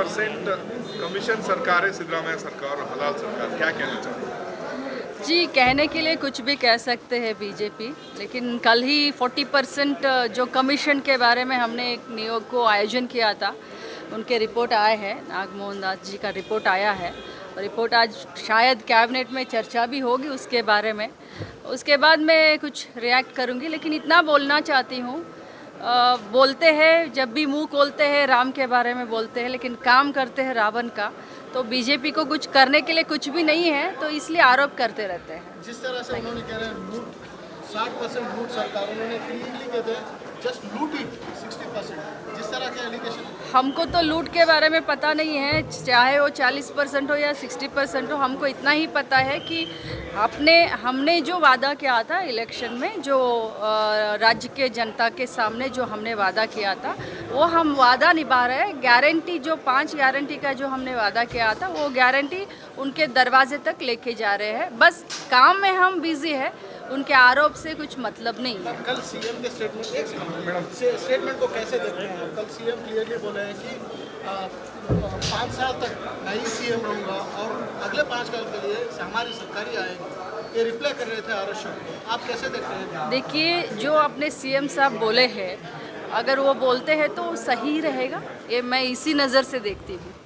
40% commission सरकार है सिद्धरामैया सरकार और हलाल सरकार, क्या कहना चाहते हैं? जी, कहने के लिए कुछ भी कह सकते हैं बीजेपी, लेकिन कल ही 40% जो कमीशन के बारे में हमने एक नियोग को आयोजन किया था, उनके रिपोर्ट आए हैं, नागमोहन दास जी का रिपोर्ट आया है। और रिपोर्ट आज शायद कैबिनेट में चर्चा भी होगी उसके बारे में। उसके बाद मैं कुछ रिएक्ट करूंगी, लेकिन इतना बोलना चाहती हूँ, बोलते हैं जब भी मुंह खोलते हैं राम के बारे में बोलते हैं, लेकिन काम करते हैं रावण का। तो बीजेपी को कुछ करने के लिए कुछ भी नहीं है, तो इसलिए आरोप करते रहते हैं। जिस तरह से उन्होंने कह रहे हैं लूट 60% लूट सरकार, उन्होंने क्लियरली कहते हैं जस्ट लूट इट 60%, जिस तरह के एलिगेशन। हमको तो लूट के बारे में पता नहीं है, चाहे वो 40% हो या 60% हो। हमको इतना ही पता है कि हमने जो वादा किया था इलेक्शन में, जो राज्य के जनता के सामने जो हमने वादा किया था, वो हम वादा निभा रहे हैं। गारंटी जो 5 गारंटी का जो हमने वादा किया था, वो गारंटी उनके दरवाजे तक लेके जा रहे हैं। बस काम में हम बिजी है, उनके आरोप से कुछ मतलब नहीं है। कल सीएम के स्टेटमेंट को कैसे देखते हैं? कल सीएम क्लियरली बोले हैं कि 5 साल तक मैं ही सीएम रहूँगा और अगले 5 साल के लिए हमारी सरकार ही आएगी। ये रिप्लाई कर रहे थे आरक्षण को, आप कैसे देखते हैं? देखिए, जो अपने सीएम साहब बोले हैं, अगर वो बोलते हैं तो सही रहेगा, ये मैं इसी नज़र से देखती हूँ।